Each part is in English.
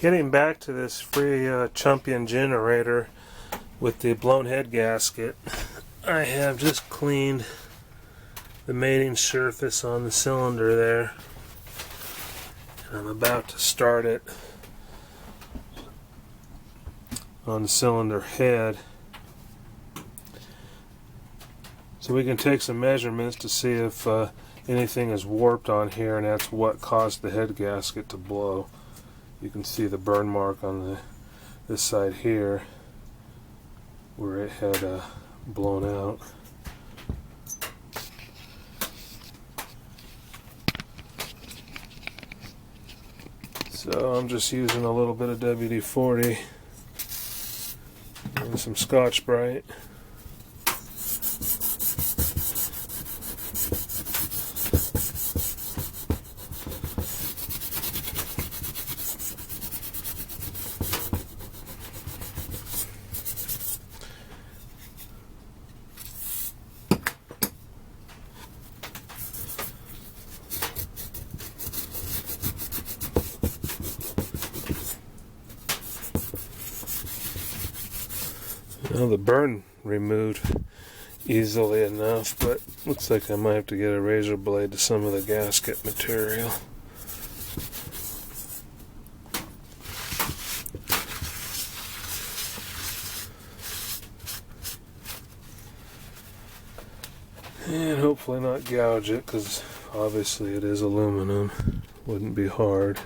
Getting back to this free Chumpian generator with the blown head gasket, I have just cleaned the mating surface on the cylinder there, and I'm about to start it on the cylinder head, so we can take some measurements to see if anything is warped on here, and that's what caused the head gasket to blow. You can see the burn mark on this side here where it had blown out. So I'm just using a little bit of WD-40 and some Scotch-Brite. Well, the burn removed easily enough, but looks like I might have to get a razor blade to some of the gasket material. And hopefully not gouge it, because obviously it is aluminum. Wouldn't be hard.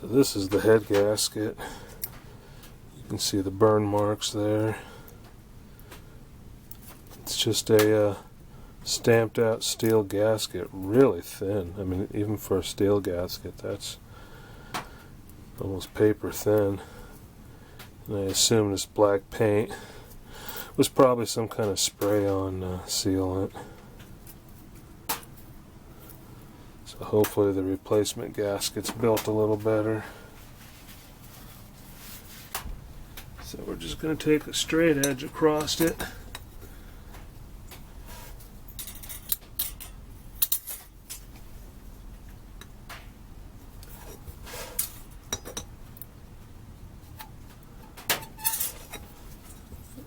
So this is the head gasket. You can see the burn marks there. It's just a stamped out steel gasket, really thin. I mean, even for a steel gasket, that's almost paper thin. And I assume this black paint was probably some kind of spray-on sealant. So hopefully the replacement gasket's built a little better. So we're just going to take a straight edge across it.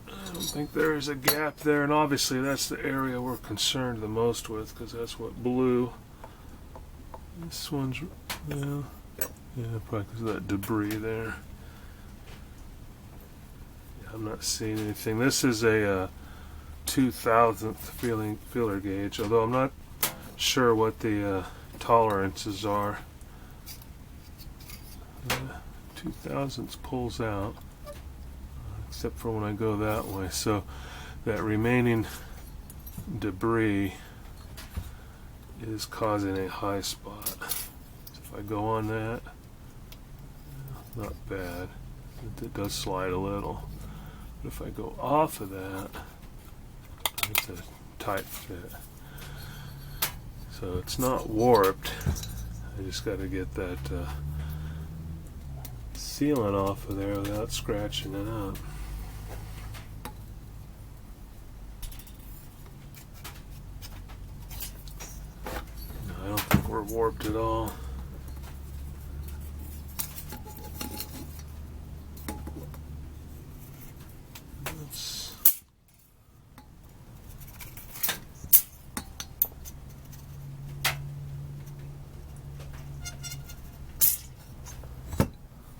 I don't think there is a gap there, and obviously that's the area we're concerned the most with, because that's what blew. This one's, yeah, probably because of that debris there. Yeah, I'm not seeing anything. This is a 2,000th feeler gauge, although I'm not sure what the tolerances are. 2,000ths pulls out, except for when I go that way. So that remaining debris is causing a high spot. So if I go on that, not bad. It does slide a little. But if I go off of that, it's a tight fit. So it's not warped. I just got to get that sealant off of there without scratching it up. No, I don't think we're warped at all.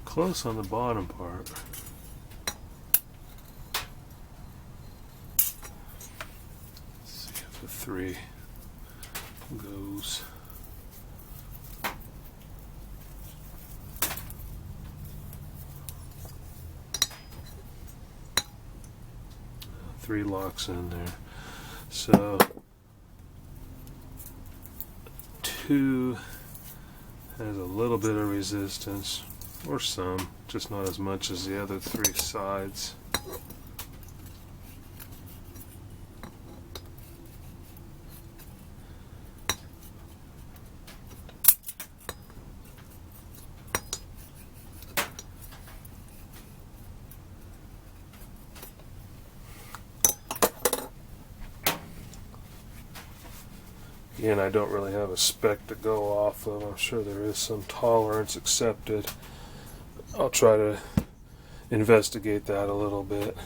Close on the bottom part. Let's see if the 3 goes. Three locks in there. So 2 has a little bit of resistance. Or some, just not as much as the other 3 sides. Again, I don't really have a spec to go off of. I'm sure there is some tolerance accepted. I'll try to investigate that a little bit.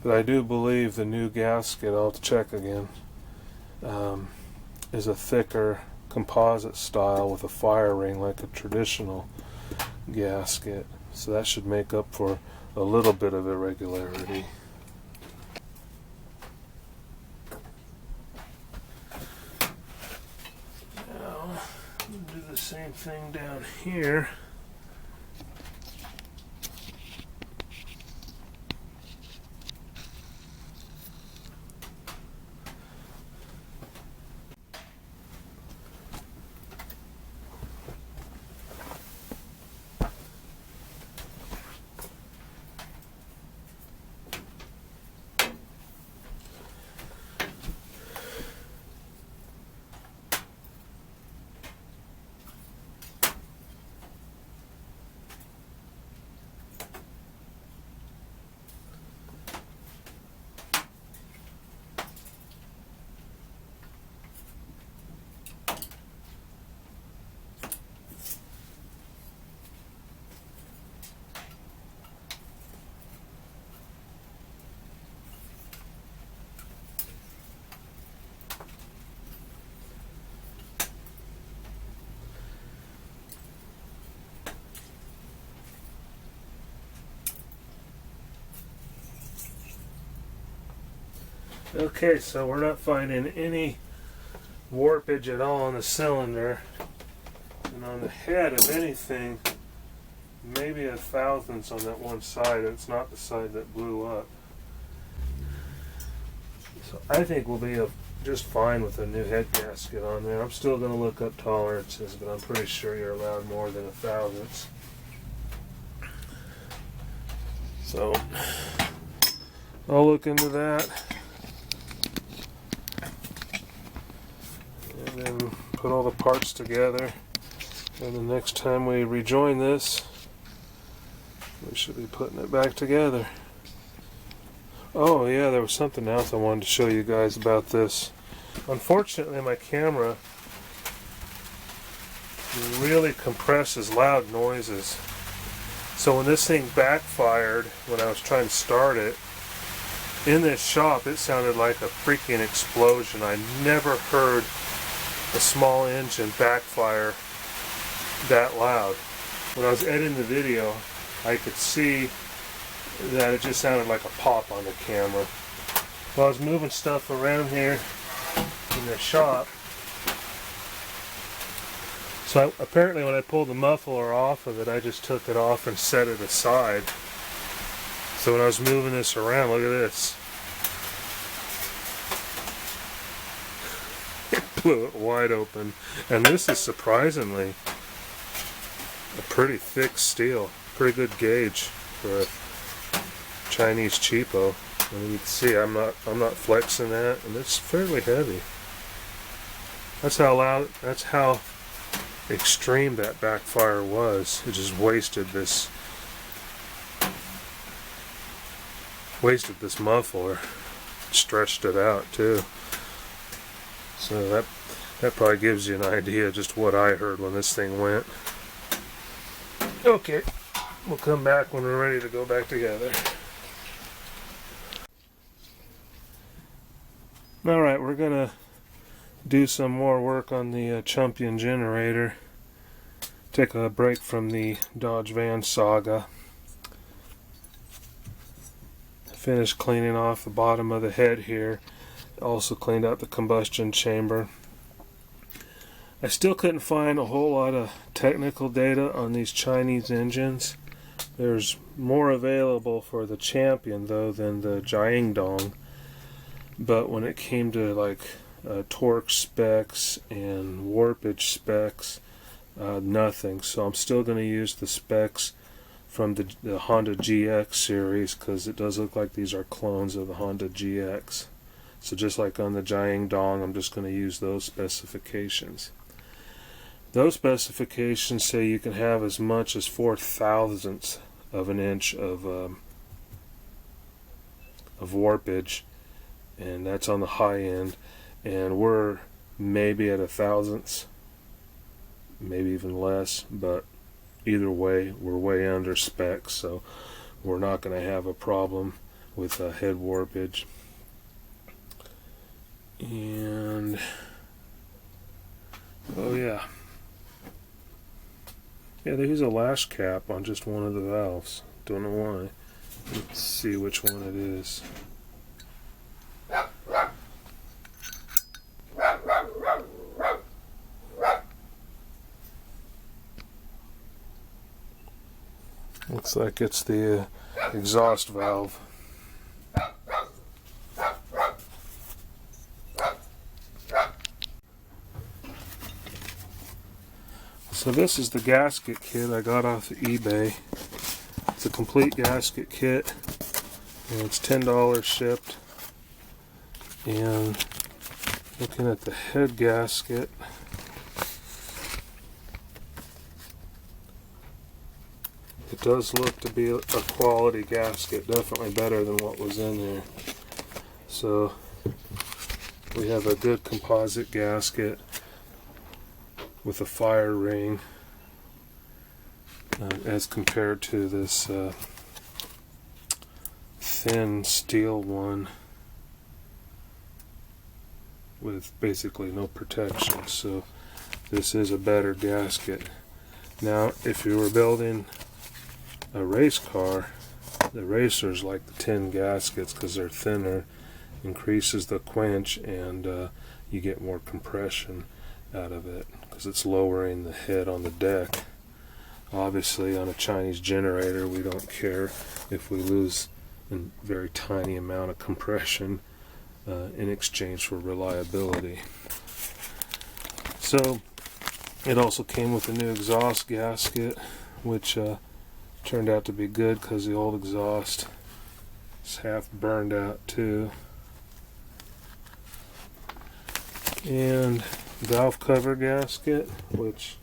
But I do believe the new gasket, I'll have to check again, is a thicker composite style with a fire ring like a traditional gasket. So that should make up for a little bit of irregularity. Now, we'll do the same thing down here. Okay, so we're not finding any warpage at all on the cylinder, and on the head, if anything, maybe a thousandths on that one side. It's not the side that blew up. So I think we'll be just fine with a new head gasket on there. I'm still going to look up tolerances, but I'm pretty sure you're allowed more than a thousandths. So I'll look into that. And then put all the parts together, and the next time we rejoin this, we should be putting it back together. Oh yeah, there was something else I wanted to show you guys about this. Unfortunately, my camera really compresses loud noises. So when this thing backfired, when I was trying to start it, in this shop it sounded like a freaking explosion. I never heard a small engine backfire that loud. When I was editing the video, I could see that it just sounded like a pop on the camera. Well, I was moving stuff around here in the shop. So apparently when I pulled the muffler off of it, I just took it off and set it aside. So when I was moving this around, look at this. It blew it wide open. And this is surprisingly a pretty thick steel. Pretty good gauge for a Chinese cheapo. And you can see I'm not flexing that, and it's fairly heavy. That's how loud, that's how extreme that backfire was. It just wasted this muffler, stretched it out too. So that probably gives you an idea of just what I heard when this thing went. Okay, we'll come back when we're ready to go back together. Alright, we're gonna do some more work on the Champion generator. Take a break from the Dodge Van saga. Finished cleaning off the bottom of the head here. Also cleaned out the combustion chamber. I still couldn't find a whole lot of technical data on these Chinese engines. There's more available for the Champion though than the Jiangdong. But when it came to like torque specs and warpage specs, nothing. So I'm still going to use the specs from the Honda GX series, because it does look like these are clones of the Honda GX. So just like on the Jiangdong, I'm just going to use those specifications. Those specifications say you can have as much as 4/1000ths of an inch of warpage, and that's on the high end, and we're maybe at 1/1000ths, maybe even less, but either way we're way under specs, so we're not going to have a problem with head warpage. And oh yeah, they use a lash cap on just one of the valves. Don't know why. Let's see which one it is. Looks like it's the exhaust valve. So this is the gasket kit I got off of eBay. It's a complete gasket kit, and it's $10 shipped. And looking at the head gasket, it does look to be a quality gasket, definitely better than what was in there. So we have a good composite gasket with a fire ring as compared to this thin steel one with basically no protection. So this is a better gasket. Now if you were building a race car, the racers like the tin gaskets because they're thinner, increases the quench, and you get more compression out of it because it's lowering the head on the deck. Obviously on a Chinese generator we don't care if we lose a very tiny amount of compression in exchange for reliability. So it also came with a new exhaust gasket, which turned out to be good because the old exhaust is half burned out too. And valve cover gasket, which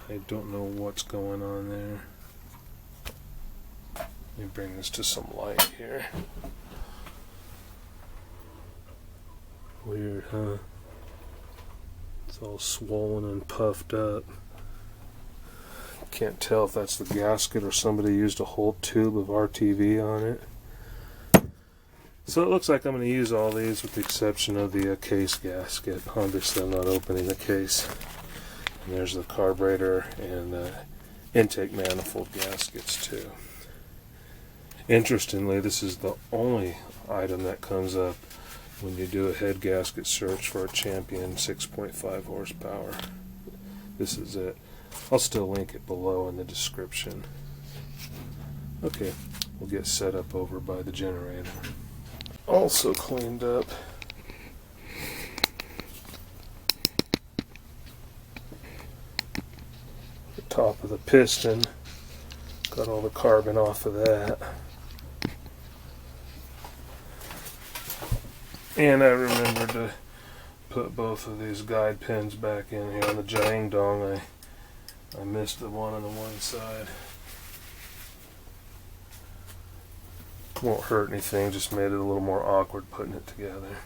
I don't know what's going on there. Let me bring this to some light here. Weird, huh? It's all swollen and puffed up. Can't tell if that's the gasket or somebody used a whole tube of RTV on it. So it looks like I'm going to use all these with the exception of the case gasket. Obviously I'm not opening the case. And there's the carburetor and intake manifold gaskets too. Interestingly, this is the only item that comes up when you do a head gasket search for a Champion 6.5 horsepower. This is it. I'll still link it below in the description. Okay, we'll get set up over by the generator. Also cleaned up the top of the piston. Got all the carbon off of that. And I remembered to put both of these guide pins back in here on the Jiangdong. I missed the one on the one side. Won't hurt anything, just made it a little more awkward putting it together.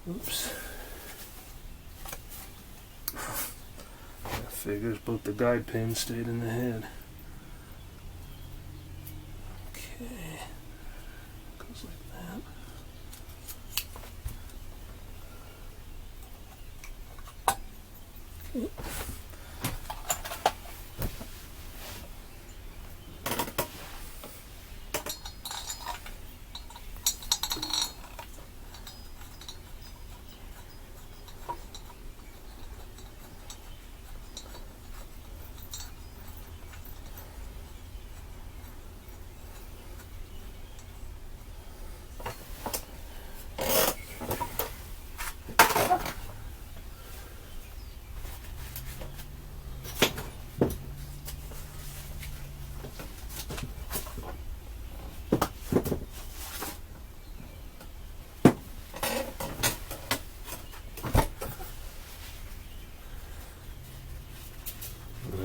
Oops. That figures both the guide pins stayed in the head. Okay. Goes like that. Okay.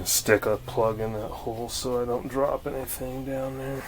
Stick a plug in that hole so I don't drop anything down there.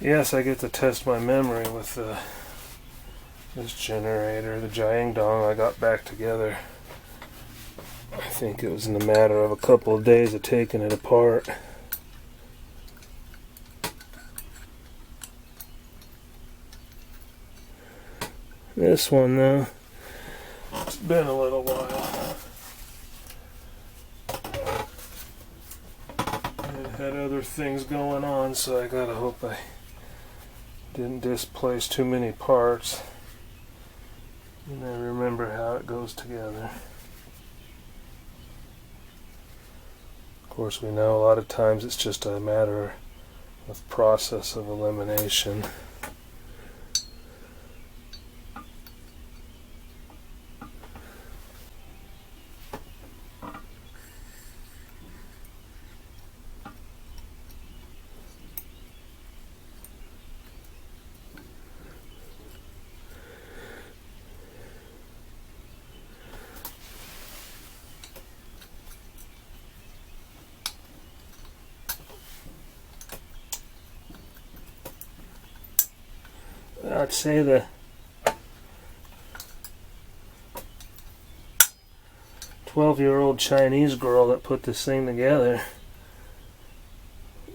Yes, I get to test my memory with this generator, the Jiangdong. I got back together. I think it was in a matter of a couple of days of taking it apart. This one, though, it's been a little while. I had other things going on, so I gotta hope I didn't displace too many parts. And I remember how it goes together. Of course, we know a lot of times it's just a matter of process of elimination. I'd say the 12-year-old Chinese girl that put this thing together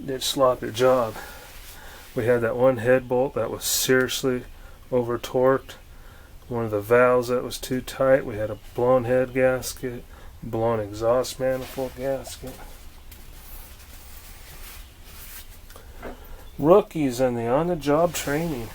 did a sloppy job. We had that one head bolt that was seriously over torqued, one of the valves that was too tight, we had a blown head gasket, blown exhaust manifold gasket. Rookies and the on-the-job training.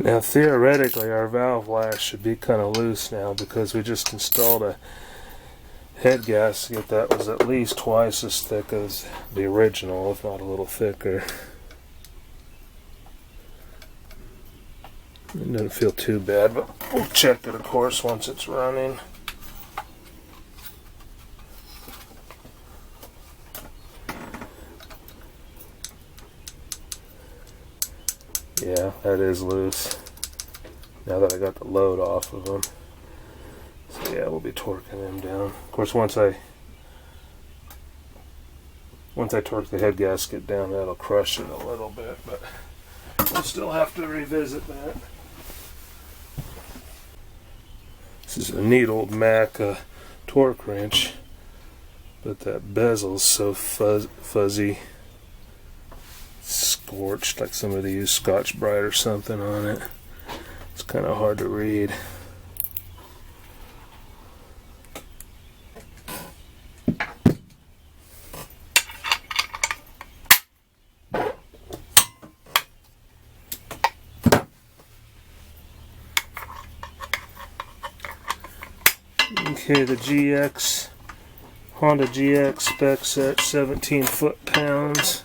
Now theoretically our valve lash should be kind of loose now because we just installed a head gasket that was at least twice as thick as the original, if not a little thicker. It doesn't feel too bad, but we'll check it of course once it's running. Yeah, that is loose. Now that I got the load off of them. So yeah, we'll be torquing them down. Of course, once I torque the head gasket down, that'll crush it a little bit, but we'll still have to revisit that. This is a neat old Mac torque wrench, but that bezel's so fuzzy, scorched, like somebody used Scotch-Brite or something on it. It's kind of hard to read. Okay, the Honda GX specs at 17 foot-pounds.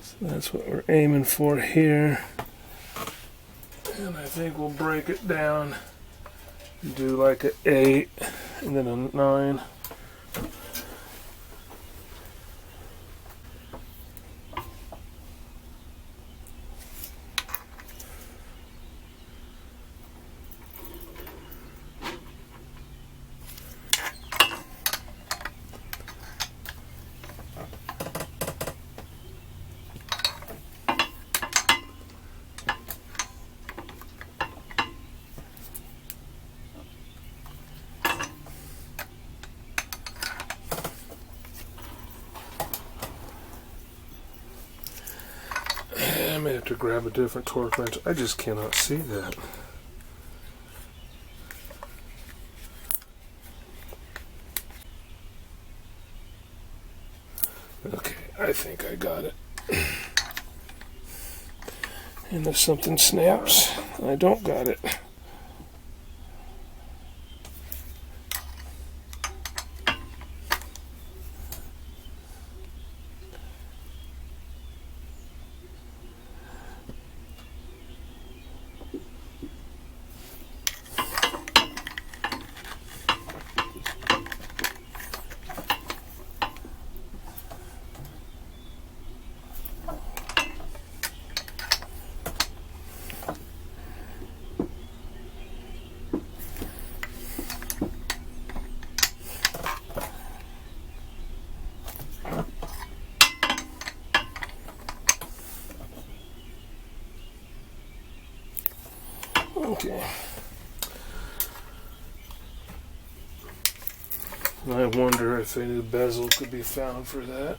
So that's what we're aiming for here. And I think we'll break it down and do like an 8 and then a 9. I may have to grab a different torque wrench. I just cannot see that. Okay, I think I got it. And if something snaps, I don't got it. Okay. I wonder if a new bezel could be found for that.